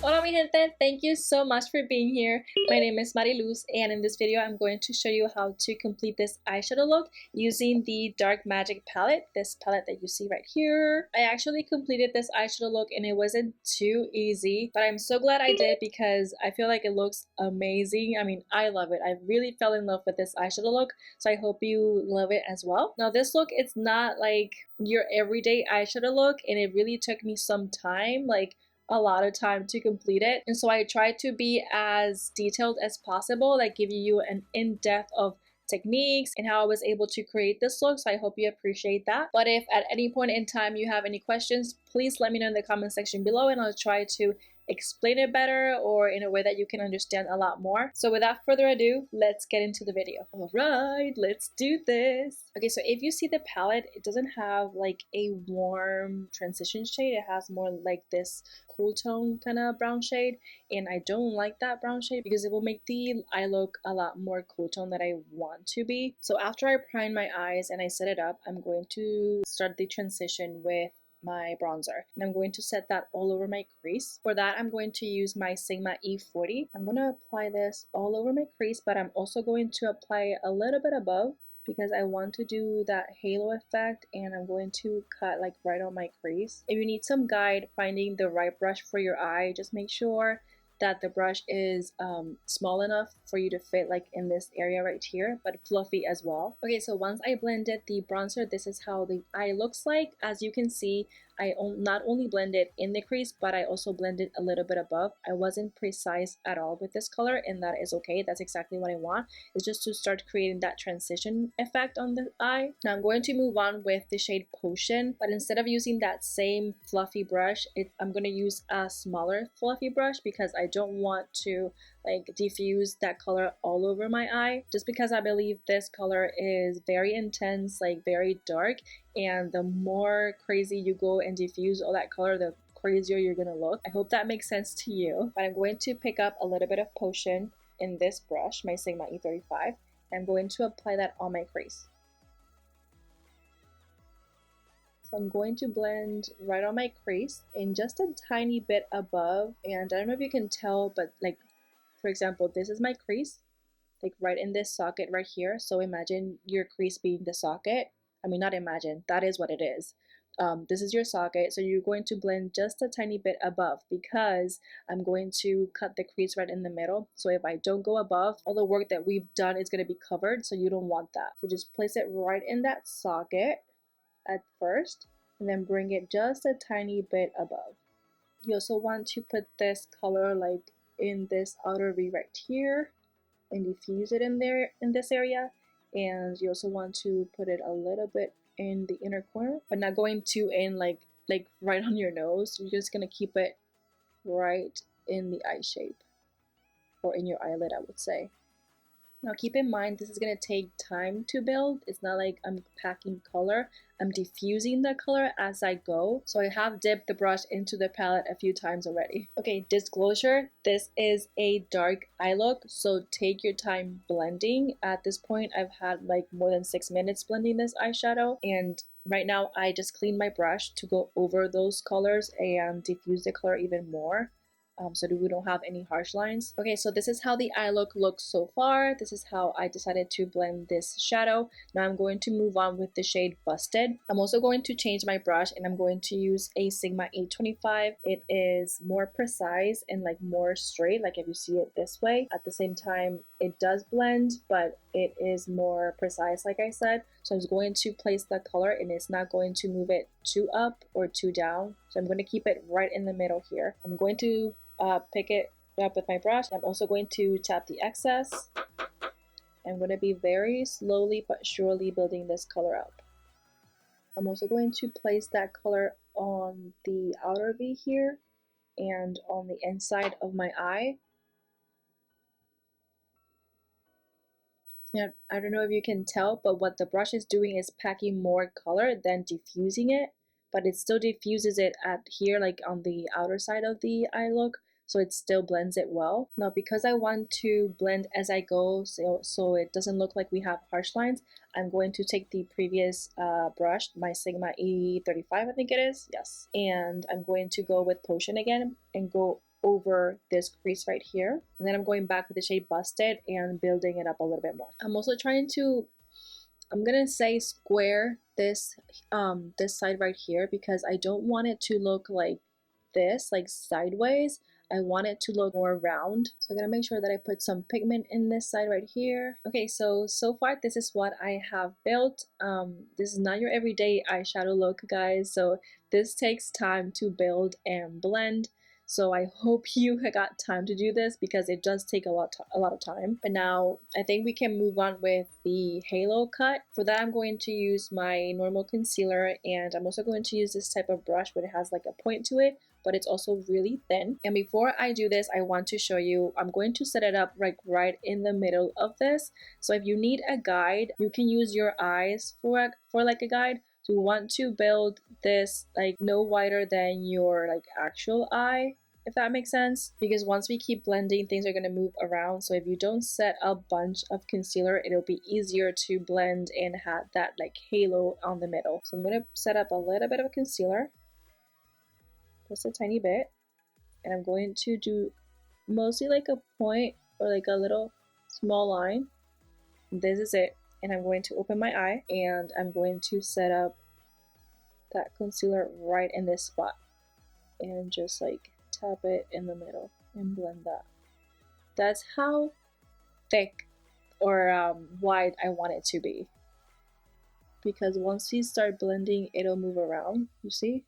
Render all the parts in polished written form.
Hola mi gente, thank you so much for being here. My name is Mariluz and in this video I'm going to show you how to complete this eyeshadow look using the Dark Magic palette, this palette that you see right here. I actually completed this eyeshadow look and it wasn't too easy, but I'm so glad I did because I feel like it looks amazing. I mean, I love it. I really fell in love with this eyeshadow look, so I hope you love it as well. Now this look, it's not like your everyday eyeshadow look and it really took me some time, like a lot of time to complete it, and so I tried to be as detailed as possible, like give you an in-depth of techniques and how I was able to create this look, so I hope you appreciate that. But if at any point in time you have any questions, please let me know in the comment section below and I'll try to explain it better or in a way that you can understand a lot more. So without further ado, let's get into the video. Alright, let's do this. Okay, so if you see the palette, it doesn't have like a warm transition shade. It has more like this cool tone kind of brown shade, and I don't like that brown shade because it will make the eye look a lot more cool tone that I want to be. So after I prime my eyes and I set it up, I'm going to start the transition with my bronzer, and I'm going to set that all over my crease. For that, I'm going to use my Sigma E40. I'm going to apply this all over my crease, but I'm also going to apply a little bit above because I want to do that halo effect, and I'm going to cut like right on my crease. If you need some guide finding the right brush for your eye, just make sure that the brush is small enough for you to fit like in this area right here, but fluffy as well. Okay, so once I blended the bronzer, this is how the eye looks like. As you can see, I not only blended in the crease, but I also blended a little bit above. I wasn't precise at all with this color, and that is okay. That's exactly what I want. It's just to start creating that transition effect on the eye. Now I'm going to move on with the shade Potion, but instead of using that same fluffy brush, I'm going to use a smaller fluffy brush because I don't want to like diffuse that color all over my eye, just because I believe this color is very intense, like very dark, and the more crazy you go and diffuse all that color, the crazier you're gonna look. I hope that makes sense to you. But I'm going to pick up a little bit of Potion in this brush, my Sigma E35. I'm going to apply that on my crease. So I'm going to blend right on my crease and just a tiny bit above, and I don't know if you can tell, but like for example, this is my crease, like right in this socket right here. So imagine your crease being the socket. I mean, not imagine, that is what it is. This is your socket, so you're going to blend just a tiny bit above because I'm going to cut the crease right in the middle. So if I don't go above, all the work that we've done is going to be covered, so you don't want that. So just place it right in that socket at first, and then bring it just a tiny bit above. You also want to put this color like in this outer V right here and diffuse it in there in this area, and you also want to put it a little bit in the inner corner, but not going too in like right on your nose. You're just gonna keep it right in the eye shape or in your eyelid, I would say. Now keep in mind, this is going to take time to build. It's not like I'm packing color. I'm diffusing the color as I go. So I have dipped the brush into the palette a few times already. Okay, disclosure, this is a dark eye look, so take your time blending. At this point, I've had like more than 6 minutes blending this eyeshadow, and right now I just cleaned my brush to go over those colors and diffuse the color even more. So that we don't have any harsh lines. Okay, so this is how the eye look looks so far. This is how I decided to blend this shadow. Now I'm going to move on with the shade Busted. I'm also going to change my brush and I'm going to use a Sigma 825. It is more precise and like more straight, like if you see it this way. At the same time, it does blend, but it is more precise, like I said. So I'm going to place the color and it's not going to move it too up or too down. So I'm going to keep it right in the middle here. I'm going to pick it up with my brush. I'm also going to tap the excess. I'm going to be very slowly but surely building this color up. I'm also going to place that color on the outer V here and on the inside of my eye. Now, I don't know if you can tell, but what the brush is doing is packing more color than diffusing it, but it still diffuses it at here, like on the outer side of the eye look, so it still blends it well. Now, because I want to blend as I go, so it doesn't look like we have harsh lines, I'm going to take the previous brush, my Sigma E35, I think it is, yes, and I'm going to go with Potion again and go over this crease right here. And then I'm going back with the shade Busted and building it up a little bit more. I'm also trying to, I'm gonna say square this this side right here, because I don't want it to look like this, like sideways. I want it to look more round. So I'm gonna make sure that I put some pigment in this side right here. Okay, so far this is what I have built. This is not your everyday eyeshadow look, guys. So this takes time to build and blend. So I hope you got time to do this, because it does take a lot of time. But now I think we can move on with the halo cut. For that, I'm going to use my normal concealer, and I'm also going to use this type of brush, but it has like a point to it, but it's also really thin. And before I do this, I want to show you, I'm going to set it up right in the middle of this. So if you need a guide, you can use your eyes for like a guide. So you want to build this like no wider than your like actual eye, if that makes sense, because once we keep blending, things are going to move around. So if you don't set a bunch of concealer, it'll be easier to blend and have that like halo on the middle. So I'm going to set up a little bit of concealer, just a tiny bit, and I'm going to do mostly like a point or like a little small line. This is it. And I'm going to open my eye, and I'm going to set up that concealer right in this spot and just like tap it in the middle and blend that. That's how thick or wide I want it to be, because once you start blending, it'll move around. You see?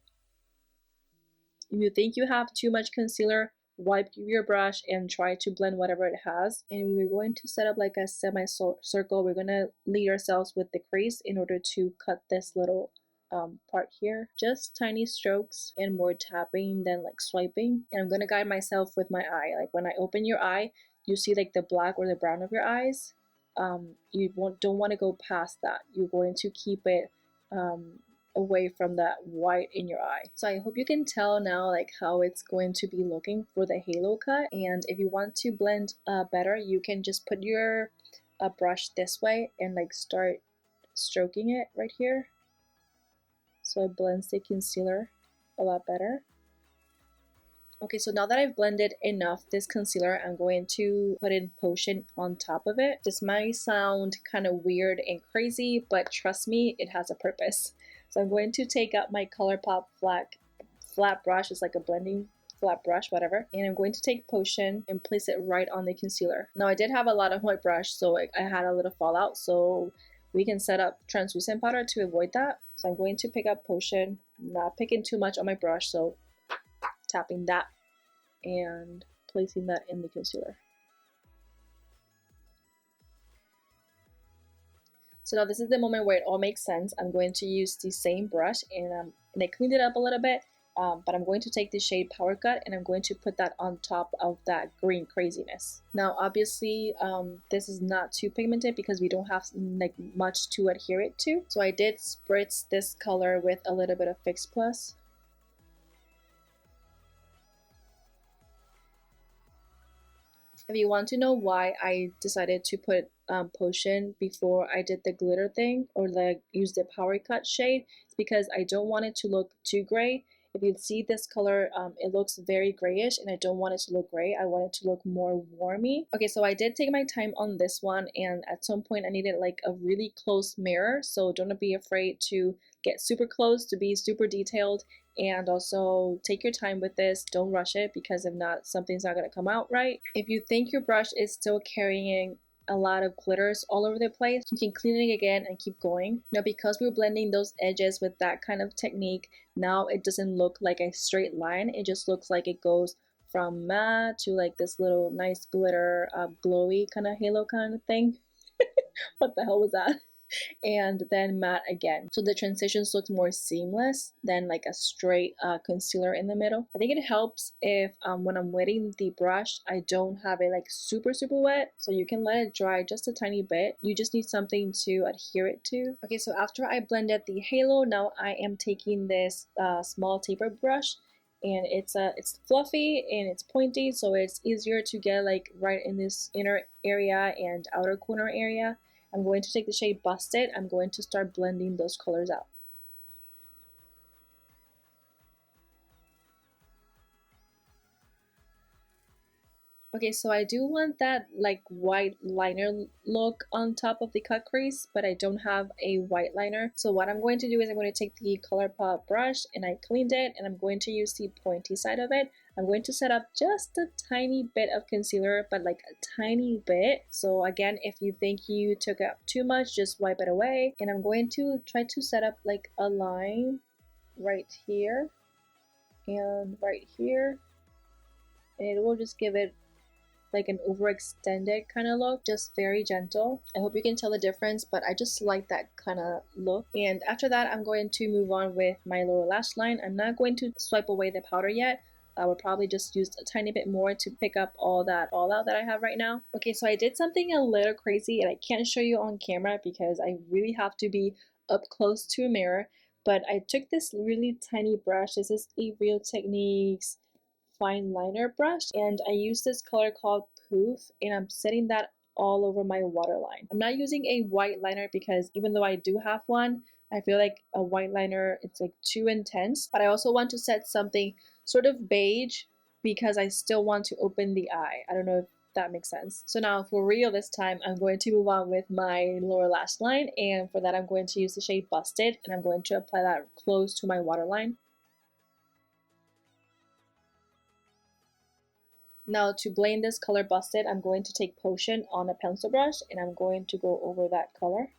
If you think you have too much concealer, wipe your brush and try to blend whatever it has. And we're going to set up like a semi-circle. We're going to lead ourselves with the crease in order to cut this little part here. Just tiny strokes and more tapping than like swiping. And I'm going to guide myself with my eye. Like when I open your eye, you see like the black or the brown of your eyes. You don't want to go past that. You're going to keep it away from that white in your eye. So I hope you can tell now like how it's going to be looking for the halo cut. And if you want to blend better, you can just put your brush this way and like start stroking it right here, so it blends the concealer a lot better. Okay, so now that I've blended enough this concealer, I'm going to put in Potion on top of it. This might sound kind of weird and crazy, but trust me, it has a purpose. So I'm going to take out my ColourPop flat brush. It's like a blending flat brush, whatever. And I'm going to take Potion and place it right on the concealer. Now I did have a lot of white brush, so I had a little fallout. So we can set up translucent powder to avoid that. So I'm going to pick up Potion, not picking too much on my brush. So tapping that and placing that in the concealer. So now this is the moment where it all makes sense. I'm going to use the same brush and I cleaned it up a little bit, but I'm going to take the shade Power Cut and I'm going to put that on top of that green craziness. Now obviously this is not too pigmented because we don't have like much to adhere it to. So I did spritz this color with a little bit of Fix Plus. If you want to know why I decided to put Potion before I did the glitter thing or like use the Power Cut shade, it's because I don't want it to look too gray. If you see this color, it looks very grayish and I don't want it to look gray. I want it to look more warmy. Okay, so I did take my time on this one, and at some point I needed like a really close mirror, so don't be afraid to get super close to be super detailed. And also take your time with this, don't rush it, because if not, something's not going to come out right. If you think your brush is still carrying a lot of glitters all over the place, you can clean it again and keep going. Now because we're blending those edges with that kind of technique, now it doesn't look like a straight line, it just looks like it goes from matte to like this little nice glitter glowy kind of halo kind of thing. What the hell was that? And then matte again. So the transitions look more seamless than like a straight concealer in the middle. I think it helps if when I'm wetting the brush, I don't have it like super wet. So you can let it dry just a tiny bit. You just need something to adhere it to. Okay, so after I blended the halo, now I am taking this small taper brush. And it's fluffy and it's pointy, so it's easier to get like right in this inner area and outer corner area. I'm going to take the shade Busted. I'm going to start blending those colors out. Okay, so I do want that like white liner look on top of the cut crease, but I don't have a white liner. So what I'm going to do is I'm going to take the ColourPop brush and I cleaned it, and I'm going to use the pointy side of it. I'm going to set up just a tiny bit of concealer, but like a tiny bit. So again, if you think you took out too much, just wipe it away. And I'm going to try to set up like a line right here and right here. And it will just give it like an overextended kind of look, just very gentle. I hope you can tell the difference, but I just like that kind of look. And after that, I'm going to move on with my lower lash line. I'm not going to swipe away the powder yet. I will probably just use a tiny bit more to pick up all that fallout that I have right now. Okay, so I did something a little crazy and I can't show you on camera because I really have to be up close to a mirror, but I took this really tiny brush. This is a Real Techniques fine liner brush, and I use this color called Poof, and I'm setting that all over my waterline. I'm not using a white liner because even though I do have one, I feel like a white liner, it's like too intense, but I also want to set something sort of beige because I still want to open the eye. I don't know if that makes sense. So now for real this time, I'm going to move on with my lower lash line, and for that I'm going to use the shade Busted, and I'm going to apply that close to my waterline. Now to blend this color Busted, I'm going to take Potion on a pencil brush and I'm going to go over that color.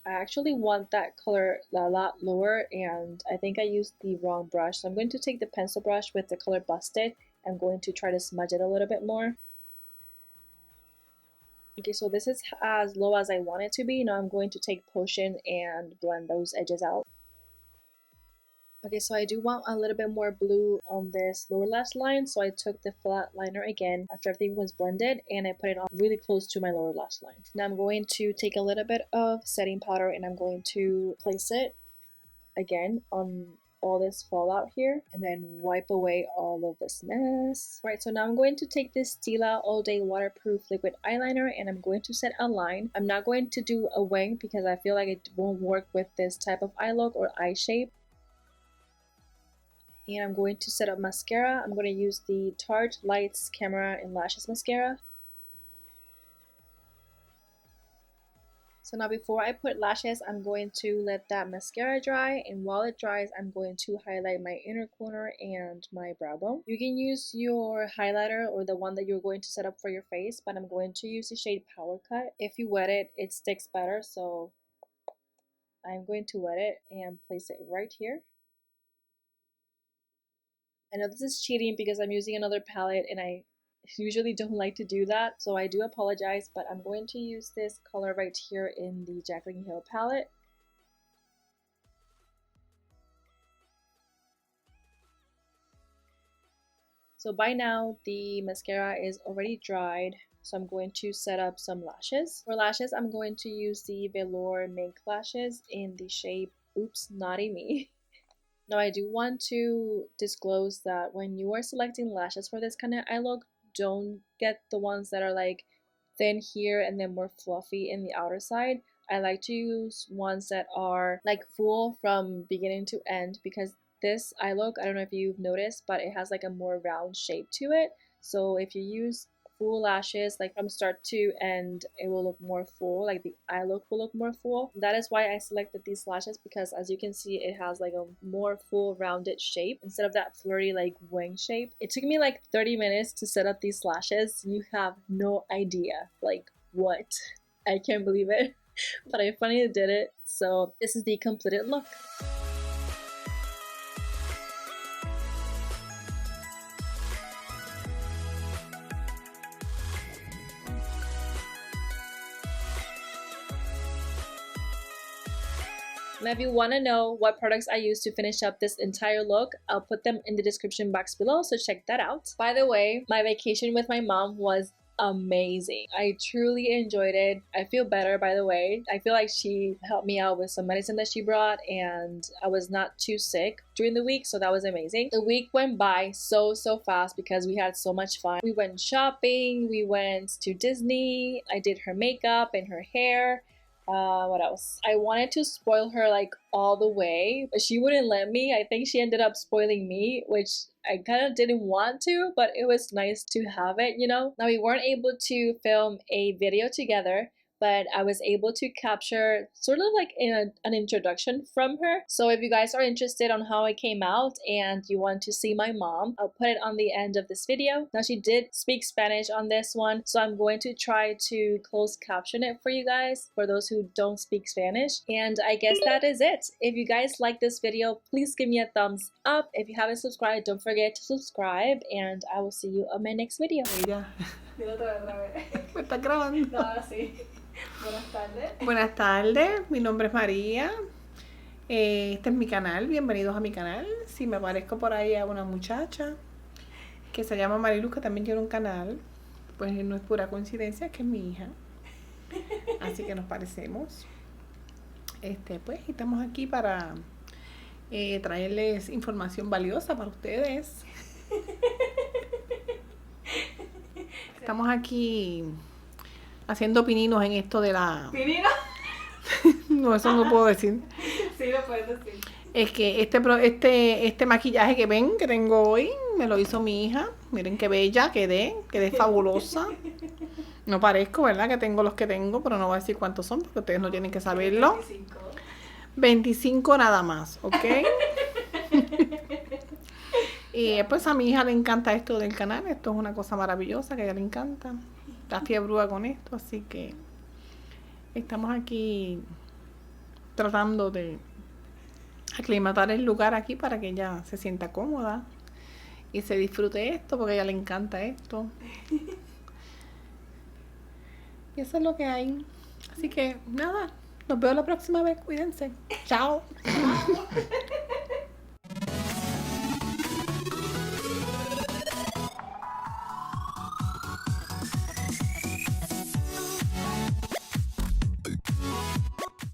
I actually want that color a lot lower and I think I used the wrong brush. So I'm going to take the pencil brush with the color Busted. I'm going to try to smudge it a little bit more. Okay, so this is as low as I want it to be. Now I'm going to take Potion and blend those edges out. Okay, so I do want a little bit more blue on this lower lash line, so I took the flat liner again after everything was blended and I put it on really close to my lower lash line. Now I'm going to take a little bit of setting powder and I'm going to place it again on all this fallout here and then wipe away all of this mess. Alright, so now I'm going to take this Stila All Day Waterproof Liquid Eyeliner and I'm going to set a line. I'm not going to do a wing because I feel like it won't work with this type of eye look or eye shape. And I'm going to set up mascara. I'm going to use the Tarte Lights Camera and Lashes Mascara. So now before I put lashes, I'm going to let that mascara dry, and while it dries, I'm going to highlight my inner corner and my brow bone. You can use your highlighter or the one that you're going to set up for your face, but I'm going to use the shade Power Cut. If you wet it, it sticks better, so I'm going to wet it and place it right here. I know this is cheating because I'm using another palette and I usually don't like to do that, so I do apologize, but I'm going to use this color right here in the Jaclyn Hill palette. So by now the mascara is already dried, so I'm going to set up some lashes. For lashes, I'm going to use the Velour Mink lashes in the shape Oops, Naughty Me. Now I do want to disclose that when you are selecting lashes for this kind of eye look, don't get the ones that are like thin here and then more fluffy in the outer side. I like to use ones that are like full from beginning to end because this eye look, I don't know if you've noticed, but it has like a more round shape to it. So if you use full lashes like from start to end, it will look more full, like the eye look will look more full. That is why I selected these lashes, because as you can see it has like a more full rounded shape instead of that flirty like wing shape. It took me like 30 minutes to set up these lashes. You have no idea, like what? I can't believe it. But I finally did it, so this is the completed look. Now if you want to know what products I used to finish up this entire look, I'll put them in the description box below, so check that out. By the way, my vacation with my mom was amazing. I truly enjoyed it. I feel better, by the way. I feel like she helped me out with some medicine that she brought and I was not too sick during the week, so that was amazing. The week went by so fast because we had so much fun. We went shopping, we went to Disney, I did her makeup and her hair. What else? I wanted to spoil her like all the way, but she wouldn't let me. I think she ended up spoiling me, which I kind of didn't want to, but it was nice to have it, you know? Now, we weren't able to film a video together, but I was able to capture sort of like an introduction from her. So if you guys are interested on how it came out and you want to see my mom, I'll put it on the end of this video. Now, she did speak Spanish on this one, so I'm going to try to close caption it for you guys, for those who don't speak Spanish. And I guess that is it. If you guys like this video, please give me a thumbs up. If you haven't subscribed, don't forget to subscribe, and I will see you on my next video. Ya. ¿Me estás grabando? No, sí. Buenas tardes. Buenas tardes, mi nombre es María. Este es mi canal, bienvenidos a mi canal. Si me aparezco por ahí a una muchacha que se llama Mariluz, que también tiene un canal, pues no es pura coincidencia, que es mi hija. Así que nos parecemos. Pues estamos aquí para traerles información valiosa para ustedes. Estamos aquí haciendo pininos en esto de la... ¿Pininos? No, eso no puedo decir. Sí, lo puedes decir. Es que este maquillaje que ven, que tengo hoy, me lo hizo mi hija. Miren qué bella quedé fabulosa. No parezco, ¿verdad? Que tengo los que tengo, pero no voy a decir cuántos son, porque ustedes no tienen que saberlo. 25 nada más, ¿ok? Y pues a mi hija le encanta esto del canal. Esto es una cosa maravillosa que a ella le encanta. Está fiebrúa con esto, así que estamos aquí tratando de aclimatar el lugar aquí para que ella se sienta cómoda y se disfrute esto, porque a ella le encanta esto. Y eso es lo que hay. Así que nada, nos vemos la próxima vez. Cuídense. Chao.